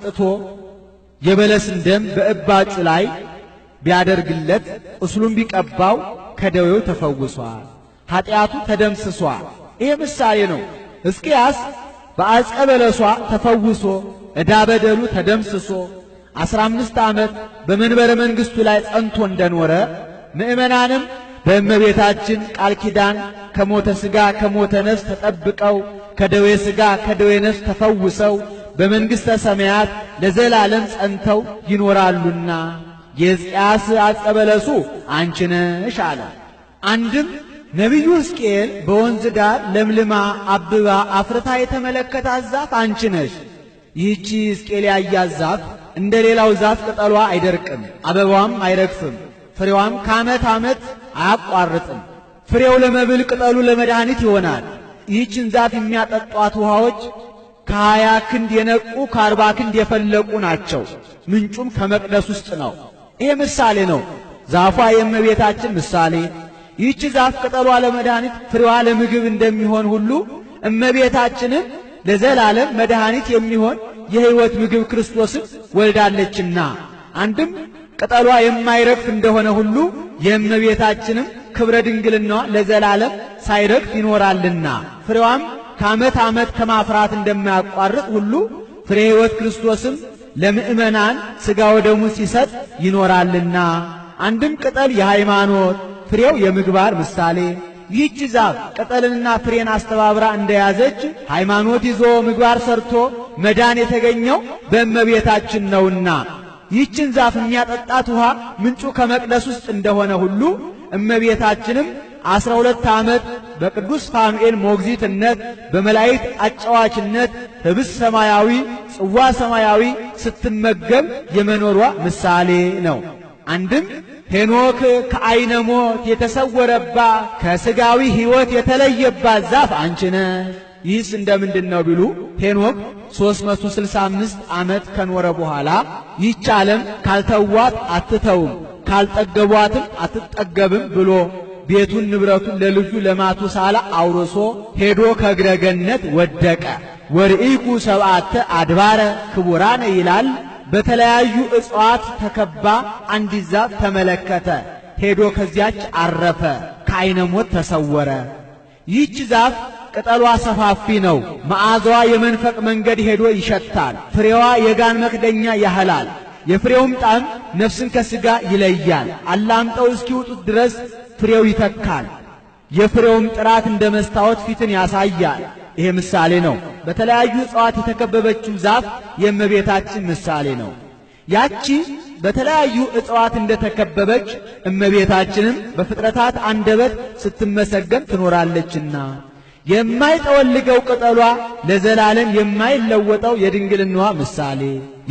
አምጥቶ የበለስን ደም በእባጩ ላይ ቢያደርግለት ቁስሉን ቢቀባው ከደዌው ተፈውሷል፣ ኃጢአቱ ተደምስሷል። ይሄ ምሳሌ ነው። ሕዝቅያስ በዐፀ በለሷ ተፈውሶ ዕዳ በደሉ ተደምስሶ 15 ዓመት በመንበረ መንግሥቱ ላይ ጸንቶ እንደኖረ ምእመናንም በእመቤታችን ቃል ኪዳን ከሞተ ሥጋ ከሞተ ነፍስ ተጠብቀው ከደዌ ሥጋ ከደዌ ነፍስ ተፈውሰው በመንግሥተ ሰማያት ለዘላለም ጸንተው ይኖራሉና የሕዝቅያስ ዐፀ በለሱ አንቺ ነሽ አለ። አንድም ነቢዩ ሕዝቅኤል በወንዝ ዳር ለምልማ አብባ አፍርታ የተመለከታት ዛፍ አንቺ ነሽ። ይህቺ ሕዝቅኤል ያያት ዛፍ እንደ ሌላው ዛፍ ቅጠሏ አይደርቅም፣ አበባዋም አይረግፍም፣ ፍሬዋም ከዓመት ዓመት አያቋርጥም። ፍሬው ለመብል ቅጠሉ ለመድኃኒት ይሆናል። ይህችን ዛፍ የሚያጠጧት ውሃዎች ከ20 ክንድ የነቁ ከ40 ክንድ የፈለቁ ናቸው። ምንጩም ከመቅደስ ውስጥ ነው። ይሄ ምሳሌ ነው። ዛፏ የእመቤታችን ምሳሌ። ይህች ዛፍ ቅጠሏ ለመድኃኒት ፍሬዋ ለምግብ እንደሚሆን ሁሉ እመቤታችንን ለዘላለም መድኃኒት የሚሆን የሕይወት ምግብ ክርስቶስን ወልዳለችና አንድም ቅጠሏ የማይረግፍ እንደሆነ ሁሉ የእመቤታችንም ክብረ ድንግልናዋ ለዘላለም ሳይረግፍ ይኖራልና ፍሬዋም ከዓመት ዓመት ከማፍራት እንደማያቋርጥ ሁሉ ፍሬ ሕይወት ክርስቶስም ለምእመናን ሥጋ ወደሙን ሲሰጥ ይኖራልና አንድም ቅጠል የሃይማኖት ፍሬው የምግባር ምሳሌ። ይህች ዛፍ ቅጠልንና ፍሬን አስተባብራ እንደያዘች ሃይማኖት ይዞ ምግባር ሰርቶ መዳን የተገኘው በእመቤታችን ነውና ይህችን ዛፍ የሚያጠጣት ውሃ ምንጩ ከመቅደስ ውስጥ እንደሆነ ሁሉ እመቤታችንም 12 ዓመት በቅዱስ ፋኑኤል ሞግዚትነት በመላእክት አጫዋችነት ህብስት ሰማያዊ ጽዋ ሰማያዊ ስትመገብ የመኖሯ ምሳሌ ነው። አንድም ሄኖክ ከዓይነ ሞት የተሰወረባት ከሥጋዊ ሕይወት የተለየባት ዛፍ አንቺ ነሽ። ይህስ እንደምንድነው ቢሉ ሄኖክ 365 ዓመት ከኖረ በኋላ ይህች ዓለም ካልተዋት አትተውም ካልጠገቧትም አትጠገብም ብሎ ቤቱን ንብረቱን ለልጁ ለማቱሳላ አውርሶ ሄዶ ከእግረ ገነት ወደቀ። ወርኢኩ ሰብዓተ አድባረ ክቡራነ ይላል። በተለያዩ እጽዋት ተከባ አንዲት ዛፍ ተመለከተ። ሄዶ ከዚያች አረፈ፣ ከዓይነ ሞት ተሰወረ። ይህች ዛፍ ቅጠሏ ሰፋፊ ነው። መዓዛዋ የመንፈቅ መንገድ ሄዶ ይሸታል። ፍሬዋ የጋን መክደኛ ያህላል። የፍሬውም ጣዕም ነፍስን ከሥጋ ይለያል። አላምጠው እስኪውጡት ድረስ ፍሬው ይተካል። የፍሬውም ጥራት እንደ መስታወት ፊትን ያሳያል። ይሄ ምሳሌ ነው። በተለያዩ እጽዋት የተከበበችው ዛፍ የእመቤታችን ምሳሌ ነው። ያቺ በተለያዩ እጽዋት እንደተከበበች እመቤታችንም በፍጥረታት አንደበት ስትመሰገን ትኖራለችና የማይጠወልገው ቅጠሏ ለዘላለም የማይለወጠው የድንግልናዋ ምሳሌ፣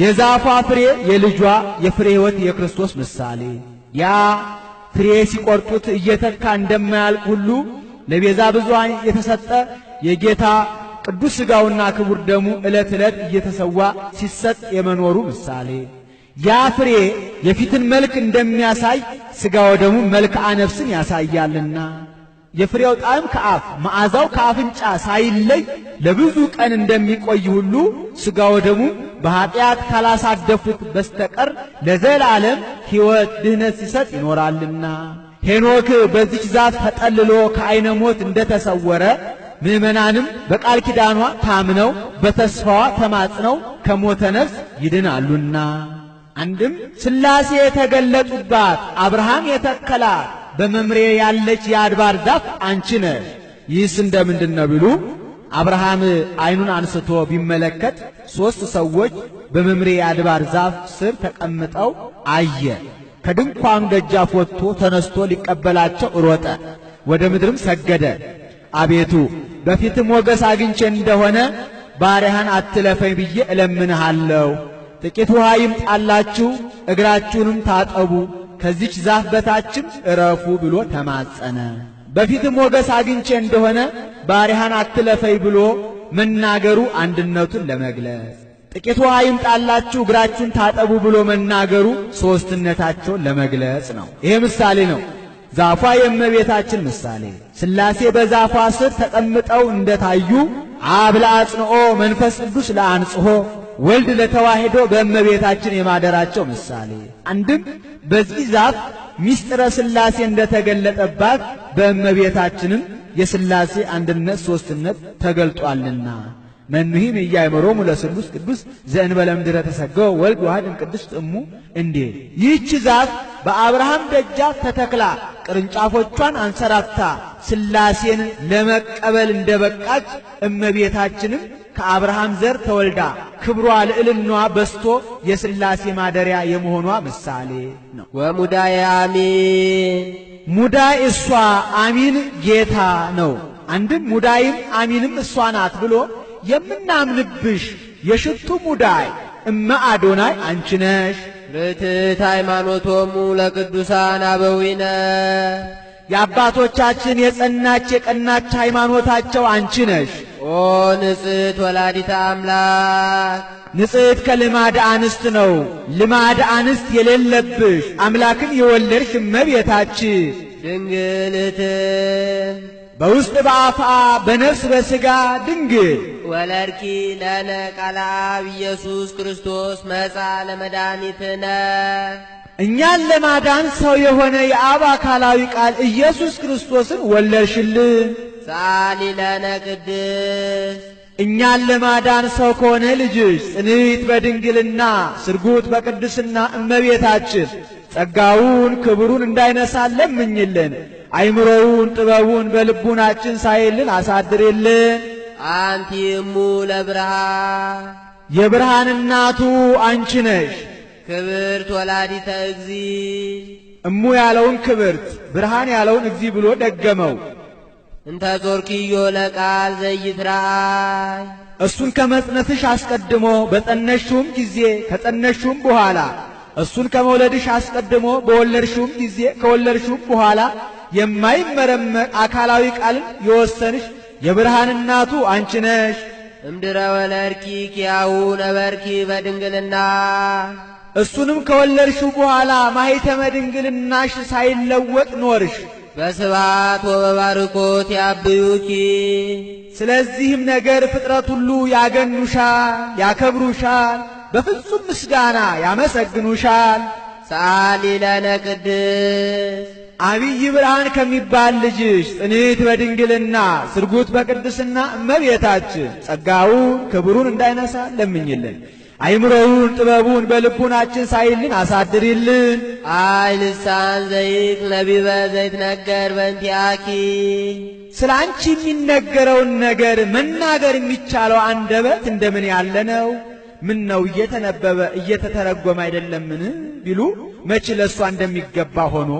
የዛፏ ፍሬ የልጇ የፍሬ ሕይወት የክርስቶስ ምሳሌ። ያ ፍሬ ሲቆርጡት እየተካ እንደማያልቅ ሁሉ ለቤዛ ብዙኃን የተሰጠ የጌታ ቅዱስ ሥጋውና ክቡር ደሙ ዕለት ዕለት እየተሰዋ ሲሰጥ የመኖሩ ምሳሌ። ያ ፍሬ የፊትን መልክ እንደሚያሳይ ሥጋ ወደሙ መልክዓ ነፍስን ያሳያልና የፍሬው ጣዕም ከአፍ መዓዛው ከአፍንጫ ሳይለይ ለብዙ ቀን እንደሚቆይ ሁሉ ሥጋ ወደሙ በኀጢአት ካላሳደፉት በስተቀር ለዘላለም ሕይወት ድህነት ሲሰጥ ይኖራልና ሄኖክ በዚች ዛፍ ተጠልሎ ከዓይነ ሞት እንደተሰወረ ምእመናንም በቃል ኪዳኗ ታምነው በተስፋዋ ተማጽነው ከሞተ ነፍስ ይድናሉና አንድም ሥላሴ የተገለጡባት አብርሃም የተከላት በመምሬ ያለች የአድባር ዛፍ አንቺ ነሽ። ይህስ እንደምንድነው ቢሉ አብርሃም ዓይኑን አንስቶ ቢመለከት 3 ሰዎች በመምሬ የአድባር ዛፍ ስር ተቀምጠው አየ። ከድንኳኑ ደጃፍ ወጥቶ ተነስቶ ሊቀበላቸው ሮጠ፣ ወደ ምድርም ሰገደ። አቤቱ በፊት ሞገስ አግኝቼ እንደሆነ ባሪያህን አትለፈኝ ብዬ እለምንሃለሁ። ጥቂት ውሃ ይምጣላችሁ፣ እግራችሁንም ታጠቡ፣ ከዚች ዛፍ በታችም እረፉ ብሎ ተማጸነ። በፊት ሞገስ አግኝቼ እንደሆነ ባሪያህን አትለፈኝ ብሎ መናገሩ አንድነቱን ለመግለጽ፣ ጥቂት ውሃ ይምጣላችሁ፣ እግራችሁን ታጠቡ ብሎ መናገሩ ሦስትነታቸውን ለመግለጽ ነው። ይሄ ምሳሌ ነው። ዛፏ የእመቤታችን ምሳሌ። ሥላሴ በዛፏ ስር ተቀምጠው እንደታዩ አብ ለአጽንኦ መንፈስ ቅዱስ ለአንጽሖ ወልድ ለተዋሕዶ በእመቤታችን የማደራቸው ምሳሌ። አንድም በዚህ ዛፍ ምስጢረ ሥላሴ እንደተገለጠባት በእመቤታችንም የሥላሴ አንድነት ሦስትነት ተገልጧልና መኑሂም ኢያእመሮሙ ለስሉስ ቅዱስ ዘእንበለ እምድኅረ ተሰገወ ወልድ ዋሕድ እምቅድስት እሙ እንዴ። ይህች ዛፍ በአብርሃም ደጃፍ ተተክላ ቅርንጫፎቿን አንሰራፍታ ሥላሴን ለመቀበል እንደበቃች እመቤታችንም ከአብርሃም ዘር ተወልዳ ክብሯ ልዕልናዋ በስቶ የሥላሴ ማደሪያ የመሆኗ ምሳሌ ነው። ወሙዳየ አሚን ሙዳይ እሷ አሚን ጌታ ነው። አንድም ሙዳይም አሚንም እሷ ናት ብሎ የምናምንብሽ የሽቱ ሙዳይ እመ አዶናይ አንቺ ነሽ። ርትዕት ሃይማኖቶሙ ለቅዱሳን አበዊነ የአባቶቻችን የጸናች የቀናች ሃይማኖታቸው አንቺ ነሽ። ኦ ንጽሕት ወላዲተ አምላክ ንጽሕት ከልማድ አንስት ነው። ልማድ አንስት የሌለብሽ አምላክን የወለድሽ እመቤታችን ድንግልት በውስጥ በአፋ በነፍስ በሥጋ ድንግል ወለድኪ ለነ ቃለ አብ ኢየሱስ ክርስቶስ መጻ ለመድኃኒትነ እኛን ለማዳን ሰው የሆነ የአብ አካላዊ ቃል ኢየሱስ ክርስቶስን ወለድሽልን። ሰአሊ ለነ ቅድስት እኛን ለማዳን ሰው ከሆነ ልጅሽ ጽንዕት በድንግልና ስርጉት በቅድስና እመቤታችን ጸጋውን ክብሩን እንዳይነሳን ለምኝልን። አይምሮውን ጥበቡን በልቡናችን ሳይልን አሳድርልን። አንቲ እሙ ለብርሃን የብርሃን እናቱ አንቺ ነሽ። ክብርት ወላዲተ እግዚ እሙ ያለውን ክብርት ብርሃን ያለውን እግዚ ብሎ ደገመው። እንተ ዞርኪዮ ለቃል ዘይትራእይ እሱን ከመጽነስሽ አስቀድሞ በጸነሽውም ጊዜ ከጸነሽውም በኋላ እሱን ከመውለድሽ አስቀድሞ በወለድሽውም ጊዜ ከወለድሽውም በኋላ የማይመረመር አካላዊ ቃልን የወሰንሽ የብርሃን እናቱ አንቺ ነሽ። እምድረ ወለድኪ ኪያሁ ነበርኪ በድንግልና እሱንም ከወለድሽው በኋላ ማኅተመ ድንግልናሽ ሳይለወጥ ኖርሽ። በስብሐት ወበባርኮት ያብዩኪ ስለዚህም ነገር ፍጥረት ሁሉ ያገኑሻል፣ ያከብሩሻል፣ በፍጹም ምስጋና ያመሰግኑሻል። ሰአሊ ለነ ቅድስት አብይ ብርሃን ከሚባል ልጅሽ ጽንዕት በድንግልና ስርጉት በቅድስና እመቤታችን ጸጋውን ክብሩን እንዳይነሳ ለምኝልን። አይምሮውን ጥበቡን በልቡናችን ሳይልን አሳድሪልን። አይ ልሳን ዘይክ ነቢበ ዘይትነገር በእንቲአኪ ስለ አንቺ የሚነገረውን ነገር መናገር የሚቻለው አንደበት እንደምን ያለ ነው? ምን ነው እየተነበበ እየተተረጎመ አይደለምን ቢሉ መች ለእሷ እንደሚገባ ሆኖ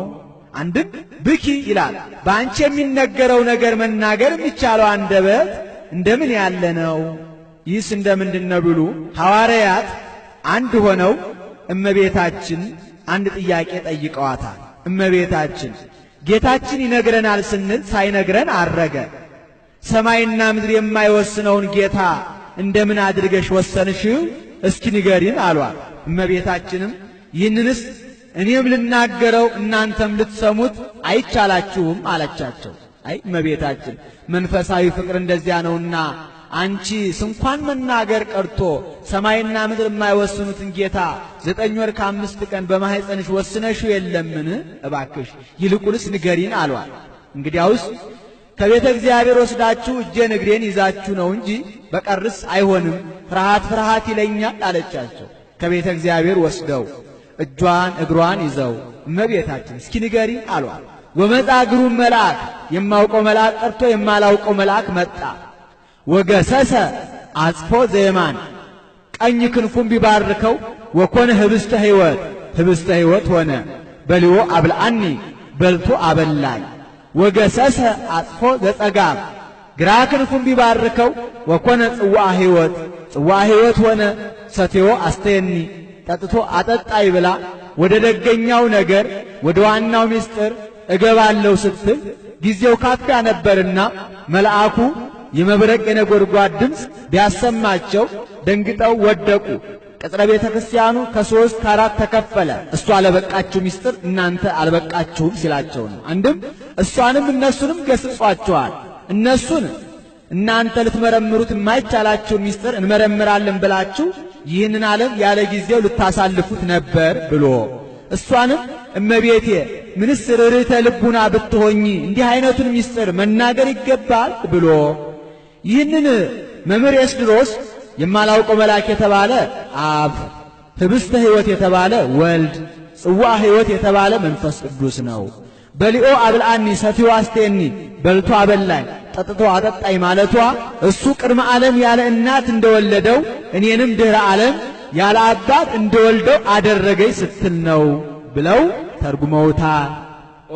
አንድም ብኪ ይላል። በአንቺ የሚነገረው ነገር መናገር የሚቻለው አንደበት እንደምን ያለ ነው? ይህስ እንደምንድነው ቢሉ ሐዋርያት አንድ ሆነው እመቤታችን አንድ ጥያቄ ጠይቀዋታል። እመቤታችን ጌታችን ይነግረናል ስንል ሳይነግረን አረገ። ሰማይና ምድር የማይወስነውን ጌታ እንደምን አድርገሽ ወሰንሽው? እስኪ ንገሪን አሏት። እመቤታችንም ይህንንስ እኔም ልናገረው እናንተም ልትሰሙት አይቻላችሁም አለቻቸው። አይ እመቤታችን መንፈሳዊ ፍቅር እንደዚያ ነውና አንቺ ስንኳን መናገር ቀርቶ ሰማይና ምድር የማይወስኑትን ጌታ 9 ወር ከ5 ቀን በማኅፀንሽ ወስነሽው የለምን? እባክሽ ይልቁንስ ንገሪን አሏት። እንግዲያውስ ከቤተ እግዚአብሔር ወስዳችሁ እጄን እግሬን ይዛችሁ ነው እንጂ በቀርስ አይሆንም፣ ፍርሃት ፍርሃት ይለኛል አለቻቸው። ከቤተ እግዚአብሔር ወስደው እጇን እግሯን ይዘው እመቤታችን እስኪ ንገሪን አሏት። ወመጣ ግሩም መልአክ የማውቀው መልአክ ቀርቶ የማላውቀው መልአክ መጣ። ወገሰሰ አጽፎ ዘየማን ቀኝ ክንፉን ቢባርከው ወኮነ ህብስተ ሕይወት ህብስተ ሕይወት ሆነ። በልዮ አብልአኒ በልቶ አበላኝ። ወገሰሰ አጽፎ ዘጸጋም ግራ ክንፉን ቢባርከው ወኮነ ጽዋ ሕይወት ጽዋ ሕይወት ሆነ። ሰትዮ አስተየኒ ጠጥቶ አጠጣይ ብላ ወደ ደገኛው ነገር ወደ ዋናው ምስጢር እገባለሁ ስትል ጊዜው ካፊያ ነበርና መልአኩ የመብረቅ የነጎድጓድ ድምፅ ቢያሰማቸው ደንግጠው ወደቁ። ቅጽረ ቤተ ክርስቲያኑ ከ3 ከ4 ተከፈለ። እሷ ለበቃችሁ ምስጢር እናንተ አልበቃችሁም ሲላቸው ነው። አንድም እሷንም እነሱንም ገስጿቸዋል። እነሱን እናንተ ልትመረምሩት የማይቻላችሁን ምስጢር እንመረምራለን ብላችሁ ይህንን ዓለም ያለ ጊዜው ልታሳልፉት ነበር ብሎ እሷንም እመቤቴ ምንስ ርኅርኅተ ልቡና ብትሆኚ እንዲህ አይነቱን ምስጢር መናገር ይገባል ብሎ ይህንን መምህር ኤስድሮስ የማላውቀው መልአክ የተባለ አብ፣ ህብስተ ሕይወት የተባለ ወልድ፣ ጽዋዕ ሕይወት የተባለ መንፈስ ቅዱስ ነው። በሊኦ አብልአኒ ሰትዮ አስቴኒ በልቶ አበላኝ ጠጥቶ አጠጣኝ ማለቷ እሱ ቅድመ ዓለም ያለ እናት እንደወለደው እኔንም ድኅረ ዓለም ያለ አባት እንደወልደው አደረገኝ ስትል ነው ብለው ተርጉመውታል።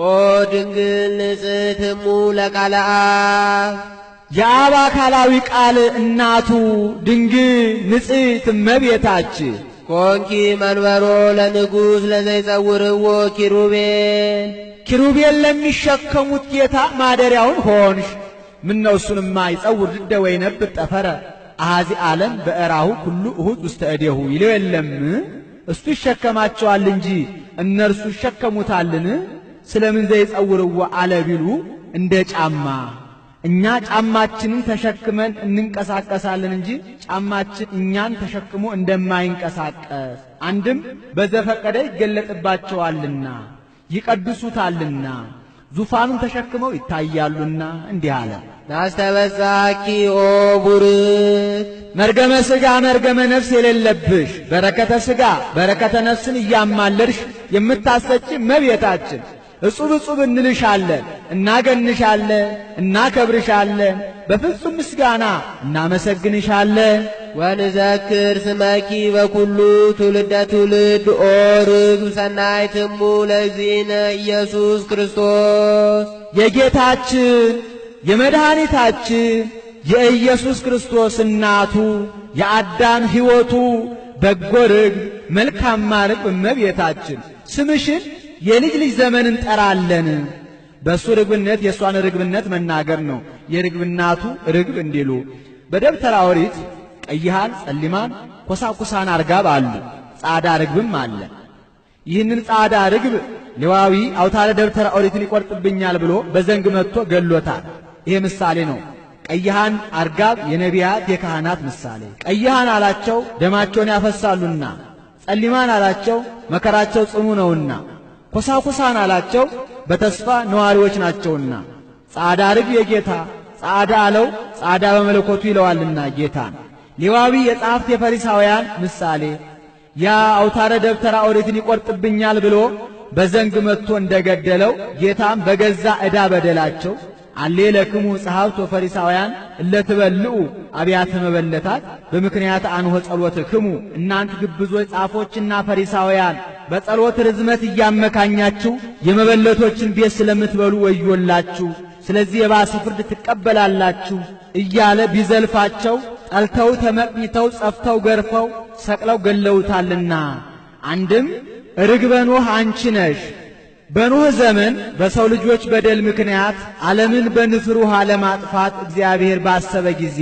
ኦ ድንግል ንጽሕት እሙ ለቃለ አብ የአብ አካላዊ ቃል እናቱ ድንግል ንጽሕት እመቤታችን ኮንኪ መንበሮ ለንጉሥ ለዘይጸውርዎ ኪሩቤል ኪሩቤል ለሚሸከሙት ጌታ ማደሪያውን ሆንሽ። ምነው እሱንማ ይጸውር ድደ ወይነብር ጠፈረ አሐዚ ዓለም በእራሁ ኩሉ እሁድ ውስተ እዴሁ ይለው የለም? እሱ ይሸከማቸዋል እንጂ እነርሱ ይሸከሙታልን? ስለምን ዘይጸውርዎ አለ ቢሉ እንደ ጫማ እኛ ጫማችንን ተሸክመን እንንቀሳቀሳለን እንጂ ጫማችን እኛን ተሸክሞ እንደማይንቀሳቀስ አንድም በዘፈቀደ ይገለጥባቸዋልና ይቀድሱታልና ዙፋኑን ተሸክመው ይታያሉና እንዲህ አለ። ናስተበዛኪ ኦ ቡርክ መርገመ ሥጋ መርገመ ነፍስ የሌለብሽ በረከተ ሥጋ በረከተ ነፍስን እያማለድሽ የምታሰጪ እመቤታችን እጹብ እጹብ እንልሻለን፣ እናገንሻለን፣ እናከብርሻለን፣ በፍጹም ምስጋና እናመሰግንሻለን። ወንዘክር ስመኪ በኩሉ ትውልደ ትውልድ ኦ ርግብ ሰናይት እሙ ለእግዚእነ ኢየሱስ ክርስቶስ የጌታችን የመድኃኒታችን የኢየሱስ ክርስቶስ እናቱ የአዳም ሕይወቱ በጎ ርግብ መልካማ ርግብ እመቤታችን ስምሽን የልጅ ልጅ ዘመን እንጠራለን። በእሱ ርግብነት የእሷን ርግብነት መናገር ነው። የርግብናቱ ርግብ እንዲሉ በደብተራ ኦሪት ቀይሃን፣ ጸሊማን፣ ኮሳኩሳን አርጋብ አሉ። ጻዳ ርግብም አለ። ይህንን ጻዳ ርግብ ሌዋዊ አውታረ ደብተራ ኦሪትን ይቆርጥብኛል ብሎ በዘንግ መጥቶ ገሎታል። ይሄ ምሳሌ ነው። ቀይሃን አርጋብ የነቢያት የካህናት ምሳሌ። ቀይሃን አላቸው ደማቸውን ያፈሳሉና፣ ጸሊማን አላቸው መከራቸው ጽኑ ነውና፣ ኮሳኩሳን አላቸው በተስፋ ነዋሪዎች ናቸውና። ጻዳ ርግብ የጌታ ጻዳ አለው ጻዳ በመለኮቱ ይለዋልና ጌታን። ሌዋዊ የጸሐፍት የፈሪሳውያን ምሳሌ። ያ አውታረ ደብተራ ኦሪትን ይቆርጥብኛል ብሎ በዘንግ መጥቶ እንደገደለው ጌታም በገዛ ዕዳ በደላቸው አሌ ለክሙ ጸሐፍት ወፈሪሳውያን እለትበልዑ አብያተ መበለታት በምክንያት አንሆ ጸሎትክሙ እናንት ግብዞች ጻፎችና ፈሪሳውያን በጸሎት ርዝመት እያመካኛችሁ የመበለቶችን ቤት ስለምትበሉ ወዮላችሁ፣ ስለዚህ የባሰ ፍርድ ትቀበላላችሁ እያለ ቢዘልፋቸው ጠልተው ተመቅኝተው ጸፍተው ገርፈው ሰቅለው ገለውታልና። አንድም ርግበ ኖህ አንቺ ነሽ። በኖህ ዘመን በሰው ልጆች በደል ምክንያት ዓለምን በንፍር ውሃ ለማጥፋት እግዚአብሔር ባሰበ ጊዜ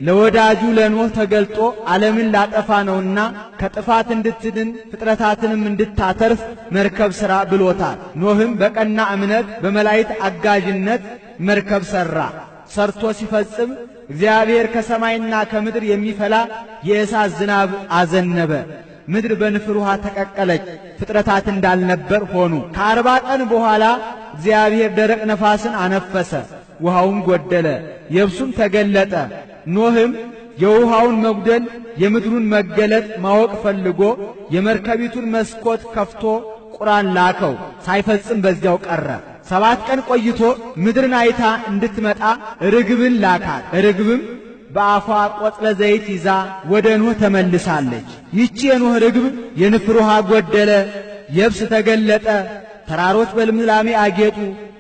ለወዳጁ ለኖህ ተገልጦ ዓለምን ላጠፋ ነውና ከጥፋት እንድትድን ፍጥረታትንም እንድታተርፍ መርከብ ሥራ ብሎታል። ኖህም በቀና እምነት በመላእክት አጋዥነት መርከብ ሠራ። ሰርቶ ሲፈጽም እግዚአብሔር ከሰማይና ከምድር የሚፈላ የእሳት ዝናብ አዘነበ። ምድር በንፍር ውሃ ተቀቀለች፣ ፍጥረታት እንዳልነበር ሆኑ። ከ40 ቀን በኋላ እግዚአብሔር ደረቅ ነፋስን አነፈሰ፣ ውሃውን ጎደለ፣ የብሱም ተገለጠ። ኖህም የውሃውን መጉደል የምድሩን መገለጥ ማወቅ ፈልጎ የመርከቢቱን መስኮት ከፍቶ ቁራን ላከው፣ ሳይፈጽም በዚያው ቀረ። 7 ቀን ቆይቶ ምድርን አይታ እንድትመጣ ርግብን ላካት። ርግብም በአፏ ቆጽለ ዘይት ይዛ ወደ ኖህ ተመልሳለች። ይቺ የኖህ ርግብ የንፍር ውሃ ጎደለ፣ የብስ ተገለጠ፣ ተራሮች በልምላሜ አጌጡ፣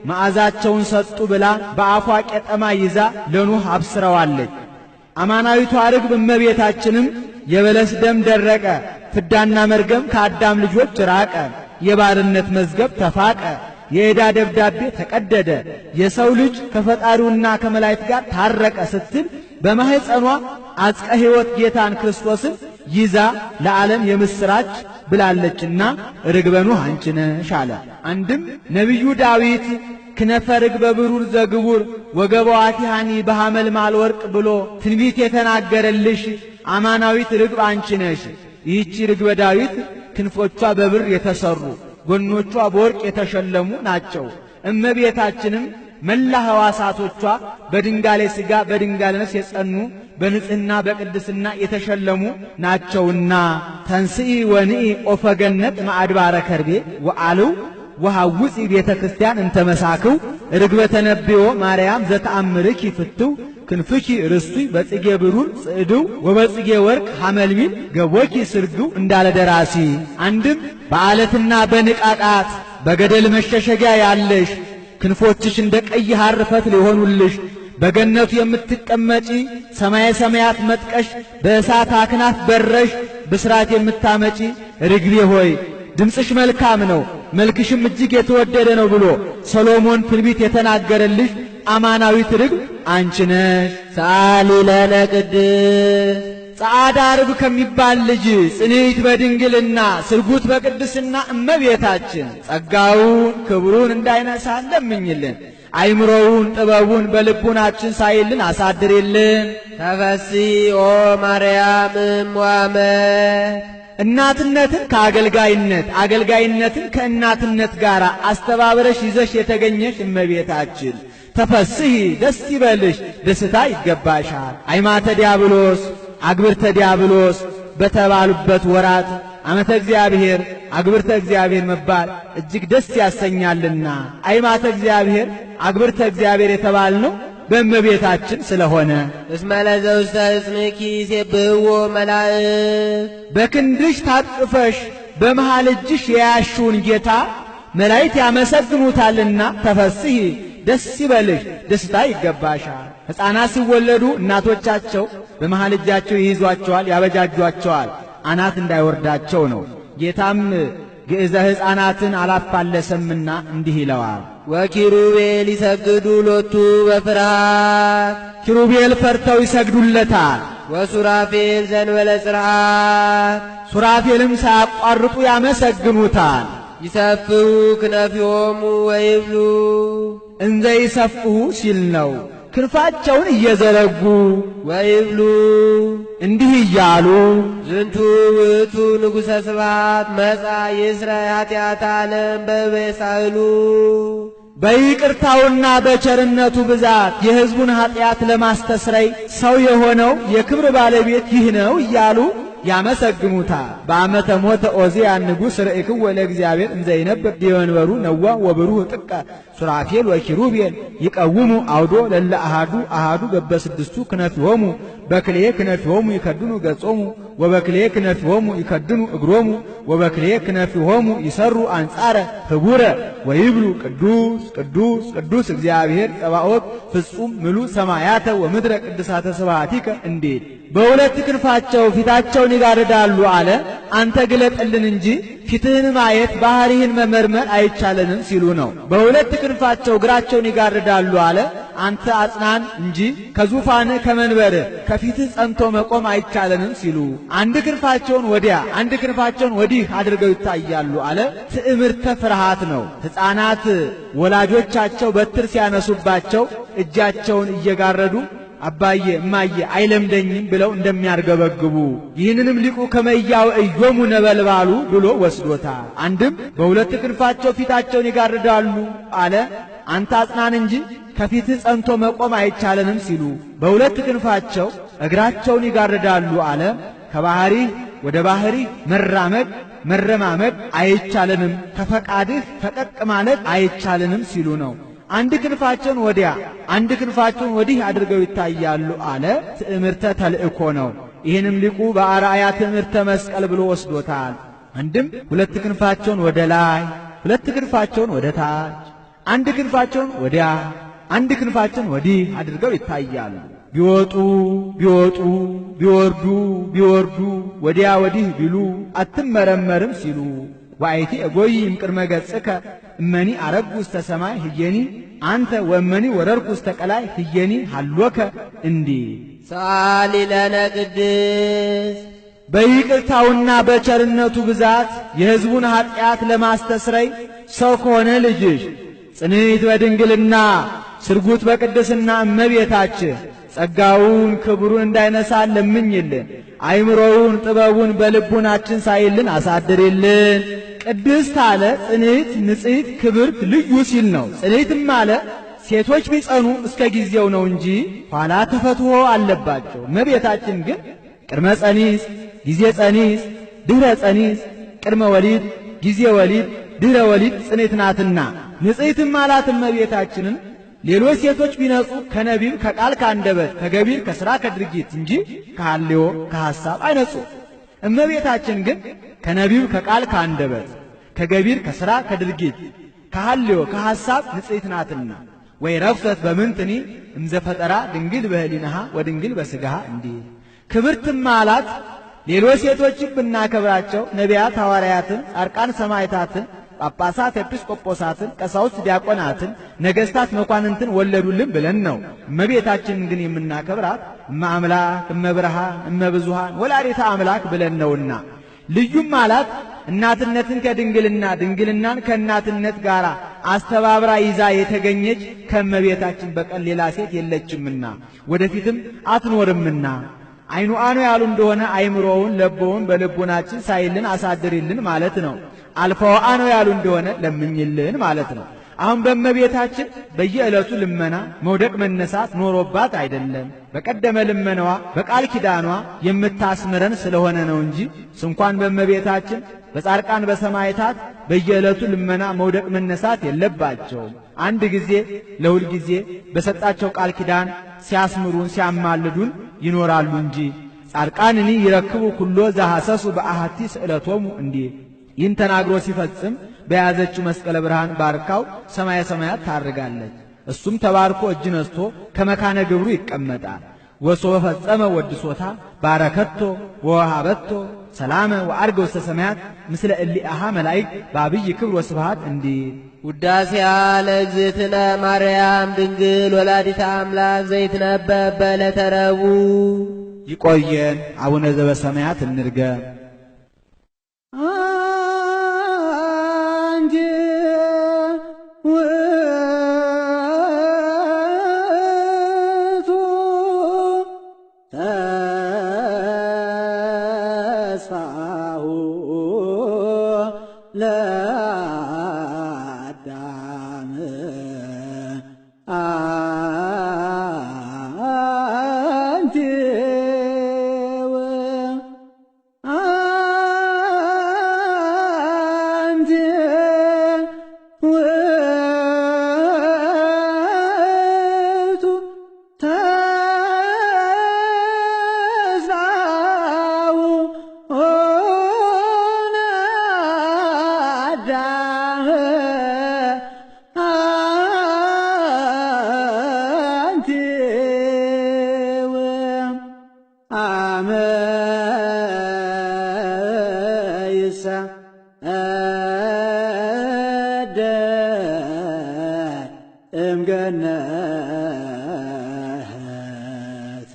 መዓዛቸውን ሰጡ ብላ በአፏ ቄጠማ ይዛ ለኖህ አብስረዋለች። አማናዊቷ ርግብ እመቤታችንም የበለስ ደም ደረቀ፣ ፍዳና መርገም ከአዳም ልጆች ራቀ፣ የባርነት መዝገብ ተፋቀ፣ የዕዳ ደብዳቤ ተቀደደ፣ የሰው ልጅ ከፈጣሪውና ከመላእክት ጋር ታረቀ ስትል በማህፀኗ አጽቀ ሕይወት ጌታን ክርስቶስን ይዛ ለዓለም የምስራች ብላለችና ርግበ ኖህ አንቺ ነሽ አለ። አንድም ነቢዩ ዳዊት ክነፈ ርግበ ብሩር ዘግቡር ወገበዋቲሃኒ በሐመልማል ወርቅ ብሎ ትንቢት የተናገረልሽ አማናዊት ርግብ አንቺ ነሽ። ይህቺ ርግበ ዳዊት ክንፎቿ በብር የተሰሩ ጎኖቿ በወርቅ የተሸለሙ ናቸው። እመቤታችንም መላ ሕዋሳቶቿ በድንጋሌ ሥጋ በድንጋሌ ነፍስ የጸኑ በንጽሕና በቅድስና የተሸለሙ ናቸውና ተንስኢ ወንኢ ኦፈገነት ማዕድባረ ከርቤ ወአልው ወሐውፂ ቤተ ክርስቲያን እንተመሳክው ርግበ ተነብዮ ማርያም ዘተአምርኪ ፍትው ክንፍኪ ርስቱይ በጽጌ ብሩር ጽዕድው ወበጽጌ ወርቅ ሐመልሚል ገቦኪ ስርግው እንዳለ ደራሲ። አንድም በዓለትና በንቃቃት በገደል መሸሸጊያ ያለሽ ክንፎችሽ እንደ ቀይ ሐር ፈትል የሆኑልሽ በገነቱ የምትቀመጪ ሰማየ ሰማያት መጥቀሽ በእሳት አክናፍ በረሽ ብስራት የምታመጪ ርግቤ ሆይ ድምፅሽ መልካም ነው፣ መልክሽም እጅግ የተወደደ ነው ብሎ ሰሎሞን ትንቢት የተናገረልሽ አማናዊት ርግብ አንቺ ነሽ። ሰአሊ ለነ ቅድስት ጸዓዳ ርግብ ከሚባል ልጅ ጽንዕት በድንግልና ስርጉት በቅድስና እመቤታችን ጸጋውን ክብሩን እንዳይነሳ ለምኝልን። አይምሮውን ጥበቡን በልቡናችን ሳይልን አሳድርልን። ተፈሥሒ ኦ ማርያም እምዋመ እናትነትን ከአገልጋይነት አገልጋይነትን ከእናትነት ጋር አስተባብረሽ ይዘሽ የተገኘሽ እመቤታችን ተፈሥሒ ደስ ይበልሽ፣ ደስታ ይገባሻል። አይማተ ዲያብሎስ አግብርተ ዲያብሎስ በተባሉበት ወራት ዓመተ እግዚአብሔር አግብርተ እግዚአብሔር መባል እጅግ ደስ ያሰኛልና አይማተ እግዚአብሔር አግብርተ እግዚአብሔር የተባልነው በእመቤታችን ስለሆነ እስመ ለዘውስተ ሕፅንኪ ይሴብሕዎ መላእክት በክንድሽ ታቅፈሽ በመሃል እጅሽ የያዝሽውን ጌታ መላእክት ያመሰግኑታልና ተፈሥሒ ደስ ይበልሽ፣ ደስታ ይገባሻል። ሕፃናት ሲወለዱ እናቶቻቸው በመሃል እጃቸው ይይዟቸዋል፣ ያበጃጇቸዋል አናት እንዳይወርዳቸው ነው። ጌታም ግዕዘ ሕፃናትን አላፋለሰምና እንዲህ ይለዋል። ወኪሩቤል ይሰግዱ ሎቱ በፍርሃት ኪሩቤል ፈርተው ይሰግዱለታል። ወሱራፌል ዘንበለ ጽርዓት ሱራፌልም ሳያቋርጡ ያመሰግኑታል። ይሰፍሑ ክነፊሆሙ ወይብሉ እንዘ ይሰፍሑ ሲል ነው። ክንፋቸውን እየዘረጉ ወይብሉ እንዲህ እያሉ ዝንቱ ውእቱ ንጉሠ ስብሐት መጻ ይስረይ ኃጢአተ ዓለም በበሳህሉ በይቅርታውና በቸርነቱ ብዛት የሕዝቡን ኃጢአት ለማስተስረይ ሰው የሆነው የክብር ባለቤት ይህ ነው እያሉ ያመሰግኑታል። በዓመተ ሞተ ዖዝያን ንጉሥ ርእይክዎ ለእግዚአብሔር እንዘ ይነብር ዲበንበሩ ነዋ ወብሩህ ጥቀ ሱራፌል ወኪሩቤል ይቀውሙ አውዶ ለለ አሃዱ አሃዱ በበስድስቱ ክነፊሆሙ በክልኤ ክነፊሆሙ ይከድኑ ገጾሙ ወበክልኤ ክነፊሆሙ ይከድኑ እግሮሙ ወበክልኤ ክነፊሆሙ ይሰሩ አንጻረ ህቡረ ወይብሉ ቅዱስ ቅዱስ ቅዱስ እግዚአብሔር ጸባኦት ፍጹም ምሉ ሰማያተ ወምድረ ቅድሳተ ስብሐቲከ እንዴት በሁለት ክንፋቸው ፊታቸውን ይጋርዳሉ አለ። አንተ ግለጥልን እንጂ ፊትህን ማየት ባህሪህን መመርመር አይቻለንም ሲሉ ነው። በሁለት ክንፋቸው እግራቸውን ይጋርዳሉ አለ። አንተ አጽናን እንጂ ከዙፋንህ ከመንበርህ ከፊትህ ጸንቶ መቆም አይቻለንም ሲሉ አንድ ክንፋቸውን ወዲያ አንድ ክንፋቸውን ወዲህ አድርገው ይታያሉ አለ። ትዕምርተ ፍርሃት ነው። ሕፃናት ወላጆቻቸው በትር ሲያነሱባቸው እጃቸውን እየጋረዱ አባዬ እማዬ አይለምደኝም ብለው እንደሚያርገበግቡ ይህንንም ሊቁ ከመያው እዮሙ ነበልባሉ ብሎ ወስዶታል። አንድም በሁለት ክንፋቸው ፊታቸውን ይጋርዳሉ አለ። አንተ አጽናን እንጂ ከፊትህ ጸንቶ መቆም አይቻለንም ሲሉ በሁለት ክንፋቸው እግራቸውን ይጋርዳሉ አለ። ከባህሪህ ወደ ባህሪህ መራመድ መረማመድ አይቻለንም፣ ከፈቃድህ ፈቀቅ ማለት አይቻለንም ሲሉ ነው። አንድ ክንፋቸውን ወዲያ አንድ ክንፋቸውን ወዲህ አድርገው ይታያሉ አለ። ትዕምርተ ተልእኮ ነው። ይህንም ሊቁ በአርአያ ትዕምርተ መስቀል ብሎ ወስዶታል። አንድም ሁለት ክንፋቸውን ወደ ላይ ሁለት ክንፋቸውን ወደ ታች አንድ ክንፋቸውን ወዲያ አንድ ክንፋቸውን ወዲህ አድርገው ይታያሉ። ቢወጡ ቢወጡ ቢወርዱ ቢወርዱ ወዲያ ወዲህ ቢሉ አትመረመርም ሲሉ ዋይቲ እጎይ እምቅድመ ገጽከ እመኒ አረጉ ውስተ ሰማይ ህየኒ አንተ ወመኒ ወረርኩ ውስተ ቀላይ ህየኒ ሀሎከ እንዲህ ሰአሊ ለነ ቅድስት በይቅርታውና በቸርነቱ ብዛት የሕዝቡን ኃጢአት ለማስተስረይ ሰው ከሆነ ልጅሽ ጽንዕት በድንግልና ስርጉት በቅድስና እመቤታችን ጸጋውን ክብሩን እንዳይነሳን ለምኝልን። አይምሮውን ጥበቡን በልቡናችን ሳይልን አሳድርልን። ቅድስት አለ ጽንዕት ንጽሕት ክብርት ልዩ ሲል ነው። ጽንዕትም አለ ሴቶች ቢጸኑ እስከ ጊዜው ነው እንጂ ኋላ ተፈትሖ አለባቸው። እመቤታችን ግን ቅድመ ጸኒስ፣ ጊዜ ጸኒስ፣ ድህረ ጸኒስ፣ ቅድመ ወሊድ፣ ጊዜ ወሊድ፣ ድህረ ወሊድ ጽንዕት ናትና ንጽሕትም አላት እመቤታችንን። ሌሎች ሴቶች ቢነጹ ከነቢብ ከቃል ከአንደበት ከገቢር ከሥራ ከድርጊት እንጂ ከሐልዮ ከሐሳብ አይነጹ። እመቤታችን ግን ከነቢብ ከቃል ከአንደበት ከገቢር ከሥራ ከድርጊት ከሐልዮ ከሐሳብ ንጽሕት ናትና ወይ ረፍሰት በምንትኒ እምዘፈጠራ ድንግል በህሊናሃ ወድንግል በሥጋሃ እንዲህ ክብርትም አላት። ሌሎች ሴቶችን ብናከብራቸው ነቢያት ሐዋርያትን፣ ጻድቃን ሰማዕታትን፣ ጳጳሳት ኤጲስቆጶሳትን፣ ቀሳውስት ዲያቆናትን፣ ነገሥታት መኳንንትን ወለዱልን ብለን ነው። እመቤታችንን ግን የምናከብራት እመ አምላክ እመ ብርሃን እመ ብዙኃን ወላዲተ አምላክ ብለን ነውና ልዩም አላት። እናትነትን ከድንግልና ድንግልናን ከእናትነት ጋር አስተባብራ ይዛ የተገኘች ከእመቤታችን በቀር ሌላ ሴት የለችምና ወደፊትም አትኖርምና አይኑ አኑ ያሉ እንደሆነ አይምሮውን ለቦውን በልቡናችን ሳይልን አሳድሪልን ማለት ነው። አልፈው አኑ ያሉ እንደሆነ ለምኝልን ማለት ነው። አሁን በእመቤታችን በየዕለቱ ልመና መውደቅ መነሳት ኖሮባት አይደለም። በቀደመ ልመናዋ በቃል ኪዳኗ የምታስምረን ስለሆነ ነው እንጂ ስንኳን በእመቤታችን በጻድቃን በሰማዕታት በየዕለቱ ልመና መውደቅ መነሳት የለባቸውም። አንድ ጊዜ ለሁል ጊዜ በሰጣቸው ቃል ኪዳን ሲያስምሩን ሲያማልዱን ይኖራሉ እንጂ ጻድቃንኒ ይረክቡ ኩሎ ዘሐሰሱ በአሐቲ ስእለቶሙ እንዲህ ይህን ተናግሮ ሲፈጽም በያዘችው መስቀለ ብርሃን ባርካው ሰማየ ሰማያት ታርጋለች። እሱም ተባርኮ እጅ ነስቶ ከመካነ ግብሩ ይቀመጣል። ወሶበ ፈጸመ ወድሶታ ባረከቶ ወወሃበቶ ሰላመ ወዐርገ ውስተ ሰማያት ምስለ እሊአሃ መላእክት በአብይ ክብር ወስብሐት እንዲህ ውዳሴያ ለእግዝእትነ ማርያም ድንግል ወላዲተ አምላክ ዘይትነበብ በዕለተ ረቡዕ። ይቆየን። አቡነ ዘበሰማያት እንርገም። አንቺ ውእቱ ተስፋሁ ለአዳም አንቲ እምገነት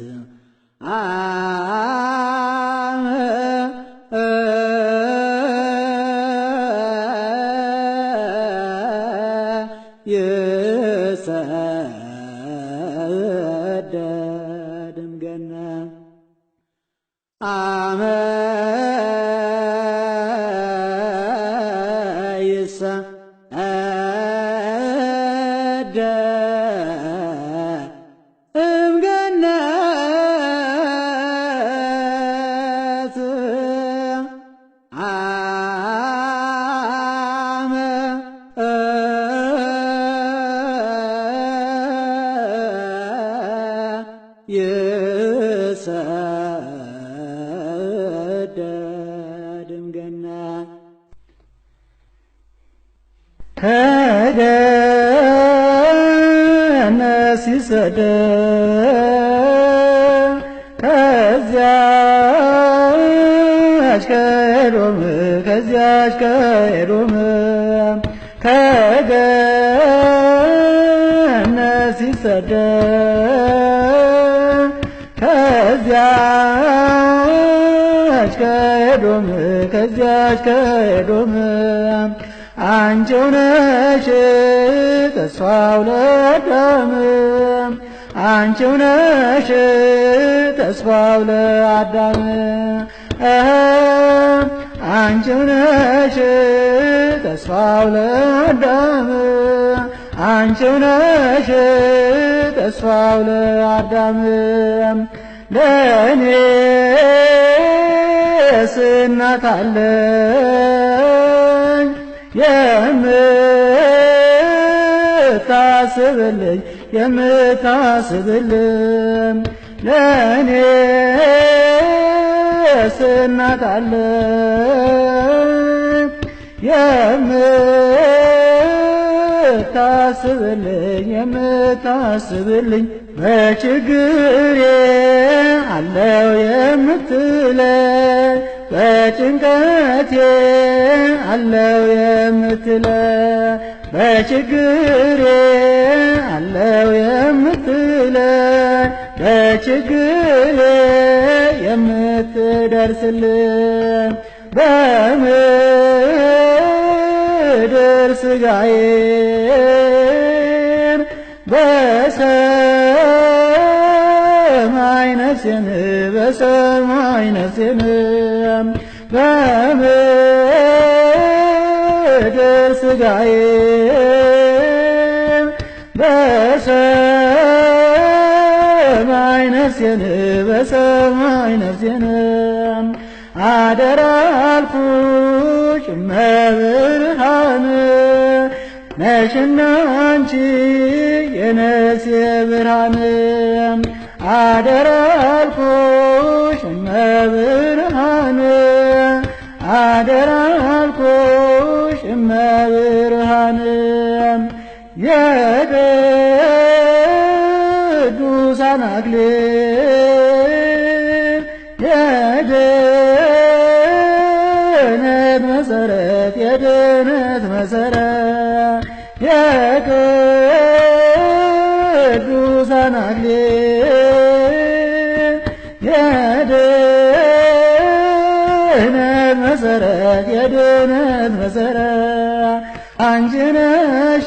ይሰደድ እምገነት አመ ከገነት ሲሰደድ ከዚያች ከኤዶም ከገነት ሲሰደድ ከዚያች ከኤዶም አንቺው ነሽ ተስፋው ለአዳም አንቺው ነሽ ተስፋው ለአዳም አንቺው ነሽ ተስፋው ለአዳም አንቺው ነሽ ተስፋው ለአዳም ለእኔስ እናት አለኝ የምታስብልኝ ለእኔስ እናት አለኝ የምታስብልኝ በችግሬ አለው የምትለኝ በጭንቀቴ አለው የምትለኝ በችግሬ አለው የምትለኝ በችግሬ የምትደርስልኝ በምድር ሥጋዬን በሰማይ ነፍሴን በምድር ሥጋዬን በሰማይ ነፍሴን አደራ አልኩሽ እመብርሃን ነሽና አንቺ የነፍሴ ብርሃን አደራ አልኩሽ እመብርሃን አደራ አልኩሽ እመብርሃን የቅዱሳን አክሊል የድነት መሰረት የቅዱሳን አክሊል የድነት መሰረት አንቺ ነሽ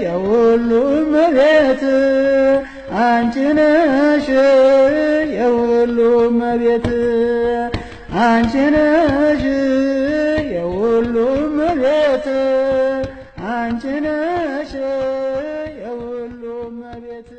የሁሉ እመቤት አንቺ ነሽ የሁሉ እመቤት አንቺ ነሽ የሁሉ እመቤት አንቺ ነሽ የሁሉ እመቤት